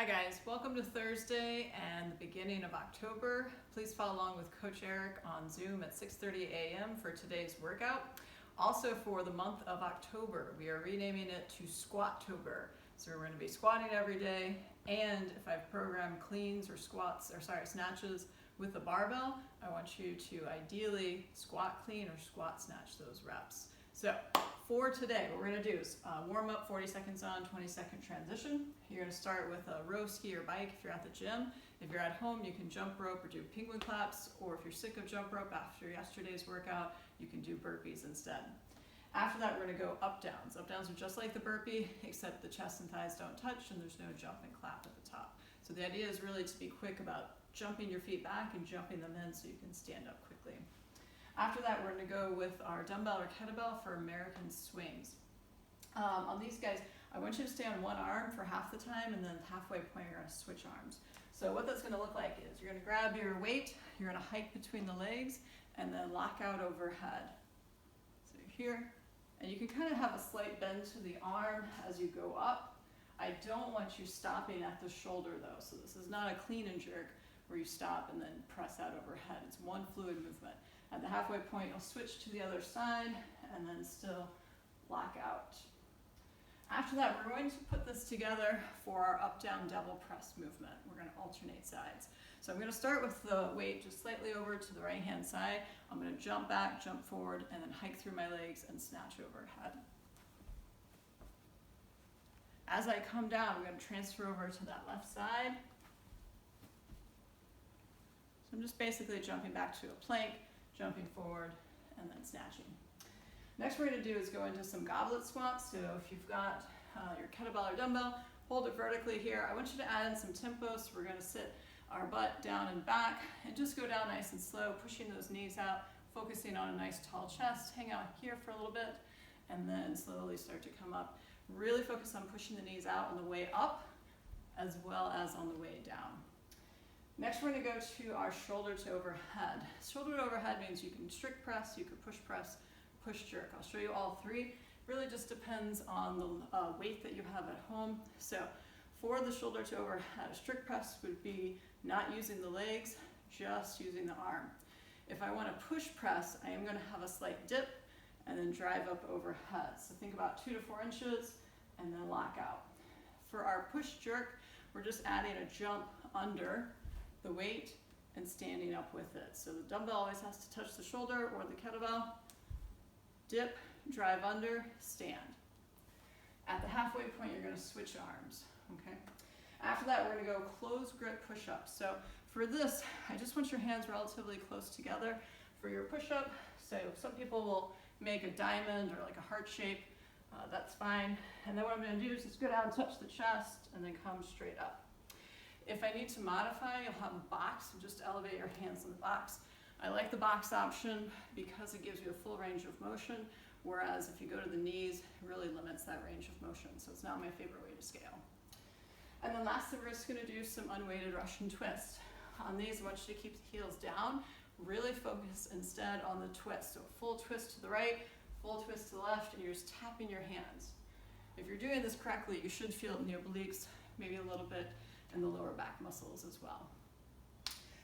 Hi guys, welcome to Thursday and the beginning of October. Please follow along with Coach Eric on Zoom at 6:30 a.m. for today's workout. Also for the month of October, we are renaming it to Squattober. So we're going to be squatting every day, and if I've programmed cleans or snatches with the barbell, I want you to ideally squat clean or squat snatch those reps. So for today, what we're going to do is warm up 40 seconds on, 20-second transition. You're going to start with a row ski or bike if you're at the gym. If you're at home, you can jump rope or do penguin claps, or if you're sick of jump rope after yesterday's workout, you can do burpees instead. After that, we're going to go up downs. Up downs are just like the burpee, except the chest and thighs don't touch and there's no jump and clap at the top. So the idea is really to be quick about jumping your feet back and jumping them in so you can stand up quickly. After that, we're going to go with our dumbbell or kettlebell for American swings. On these guys, I want you to stay on one arm for half the time, and then halfway point you're going to switch arms. So what that's going to look like is you're going to grab your weight, you're going to hike between the legs, and then lock out overhead. So you're here, and you can kind of have a slight bend to the arm as you go up. I don't want you stopping at the shoulder though, so this is not a clean and jerk where you stop and then press out overhead. It's one fluid movement. At the halfway point, you'll switch to the other side and then still lock out. After that, we're going to put this together for our up-down double press movement. We're going to alternate sides. So I'm going to start with the weight just slightly over to the right-hand side. I'm going to jump back, jump forward, and then hike through my legs and snatch overhead. As I come down, I'm going to transfer over to that left side. So I'm just basically jumping back to a plank, jumping forward, and then snatching. Next we're going to do is go into some goblet squats. So if you've got your kettlebell or dumbbell, hold it vertically here. I want you to add in some tempo, so we're going to sit our butt down and back and just go down nice and slow, pushing those knees out, focusing on a nice tall chest. Hang out here for a little bit, and then slowly start to come up. Really focus on pushing the knees out on the way up, as well as on the way down. Next, we're going to go to our shoulder to overhead. Shoulder to overhead means you can strict press, you can push press, push jerk. I'll show you all three. Really just depends on the weight that you have at home. So for the shoulder to overhead, a strict press would be not using the legs, just using the arm. If I want to push press, I am going to have a slight dip and then drive up overhead. So think about 2 to 4 inches and then lock out. For our push jerk, we're just adding a jump under the weight and standing up with it. So the dumbbell always has to touch the shoulder or the kettlebell. Dip, drive under, stand. At the halfway point, you're going to switch arms. Okay. After that, we're going to go close grip push-up. So for this, I just want your hands relatively close together for your push-up. So some people will make a diamond or like a heart shape. That's fine. And then what I'm going to do is just go down, touch the chest, and then come straight up. If I need to modify, you'll have a box, and just elevate your hands in the box. I like the box option because it gives you a full range of motion, whereas if you go to the knees, it really limits that range of motion. So it's not my favorite way to scale. And then lastly, we're just going to do some unweighted Russian twist. On these, I want you to keep the heels down. Really focus instead on the twist. So full twist to the right, full twist to the left, and you're just tapping your hands. If you're doing this correctly, you should feel it in the obliques, maybe a little bit in the lower back muscles as well.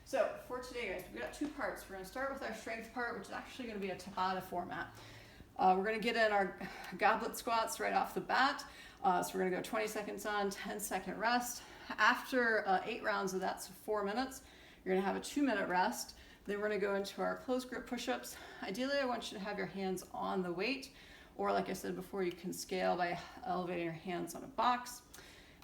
So for today, guys, we've got two parts. We're going to start with our strength part, which is actually going to be a Tabata format. We're going to get in our goblet squats right off the bat. So we're going to go 20 seconds on, 10-second rest. After 8 rounds of that, so 4 minutes, you're going to have a 2-minute rest. Then we're going to go into our closed grip push-ups. Ideally, I want you to have your hands on the weight, or like I said before, you can scale by elevating your hands on a box.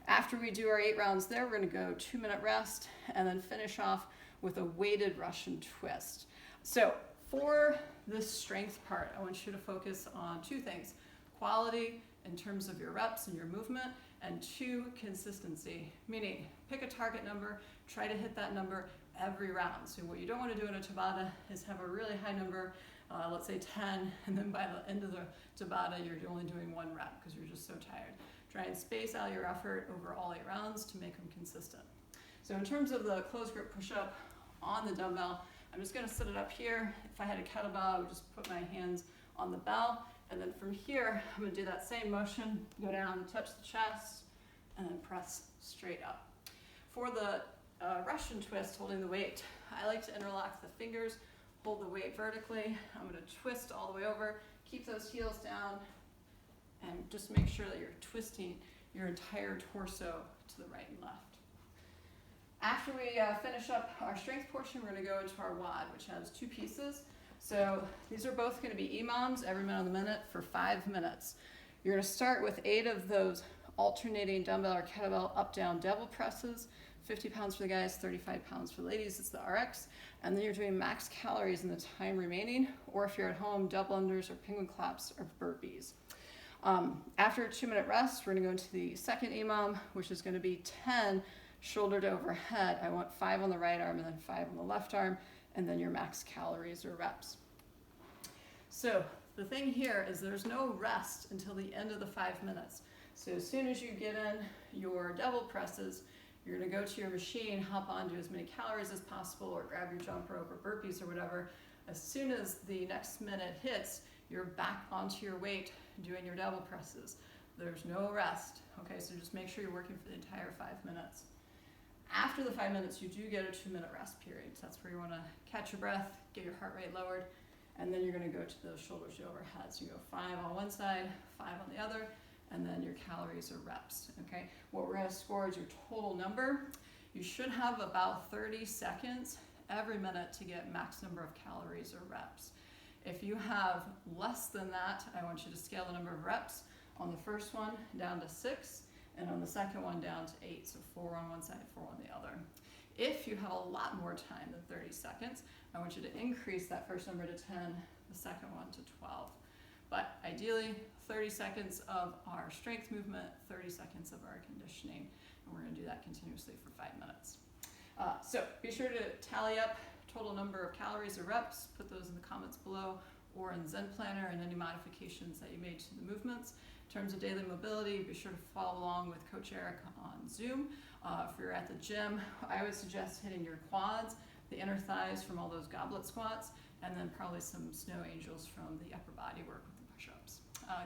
After we do our 8 rounds there, we're going to go 2-minute rest and then finish off with a weighted Russian twist. So for this strength part, I want you to focus on 2 things: quality in terms of your reps and your movement, and 2, consistency, meaning pick a target number, try to hit that number every round. So what you don't want to do in a Tabata is have a really high number, let's say 10, and then by the end of the Tabata, you're only doing 1 rep because you're just so tired. Try and space out your effort over all 8 rounds to make them consistent. So in terms of the closed grip push-up on the dumbbell, I'm just going to sit it up here. If I had a kettlebell, I would just put my hands on the bell, and then from here, I'm going to do that same motion, go down, touch the chest, and then press straight up. For the Russian twist, holding the weight, I like to interlock the fingers, hold the weight vertically. I'm going to twist all the way over, keep those heels down, and just make sure that you're twisting your entire torso to the right and left. After we finish up our strength portion, we're going to go into our WOD, which has 2 pieces. So these are both going to be EMOMs every minute of the minute for 5 minutes. You're going to start with 8 of those alternating dumbbell or kettlebell up-down devil presses, 50 pounds for the guys, 35 pounds for the ladies. It's the RX. And then you're doing max calories in the time remaining, or if you're at home, double unders or penguin claps or burpees. After a 2-minute rest, we're going to go into the second EMOM, which is going to be 10 shoulder to overhead. I want 5 on the right arm and then 5 on the left arm, and then your max calories or reps. So the thing here is there's no rest until the end of the 5 minutes. So as soon as you get in your devil presses, you're going to go to your machine, hop onto as many calories as possible, or grab your jump rope or burpees or whatever. As soon as the next minute hits, you're back onto your weight doing your devil presses. There's no rest. Okay, so just make sure you're working for the entire 5 minutes. After the 5 minutes, you do get a 2-minute rest period. So that's where you want to catch your breath, get your heart rate lowered, and then you're going to go to those shoulders to overhead. So you go 5 on one side, 5 on the other, and then your calories or reps, okay? What we're gonna score is your total number. You should have about 30 seconds every minute to get max number of calories or reps. If you have less than that, I want you to scale the number of reps on the first one down to 6, and on the second one down to 8, so 4 on one side, 4 on the other. If you have a lot more time than 30 seconds, I want you to increase that first number to 10, the second one to 12. But ideally, 30 seconds of our strength movement, 30 seconds of our conditioning, and we're going to do that continuously for 5 minutes. So be sure to tally up total number of calories or reps, put those in the comments below, or in Zen Planner, and any modifications that you made to the movements. In terms of daily mobility, be sure to follow along with Coach Eric on Zoom. If you're at the gym, I would suggest hitting your quads, the inner thighs from all those goblet squats, and then probably some snow angels from the upper body work with the push-ups.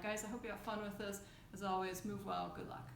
Guys, I hope you have fun with this. As always, move well, good luck.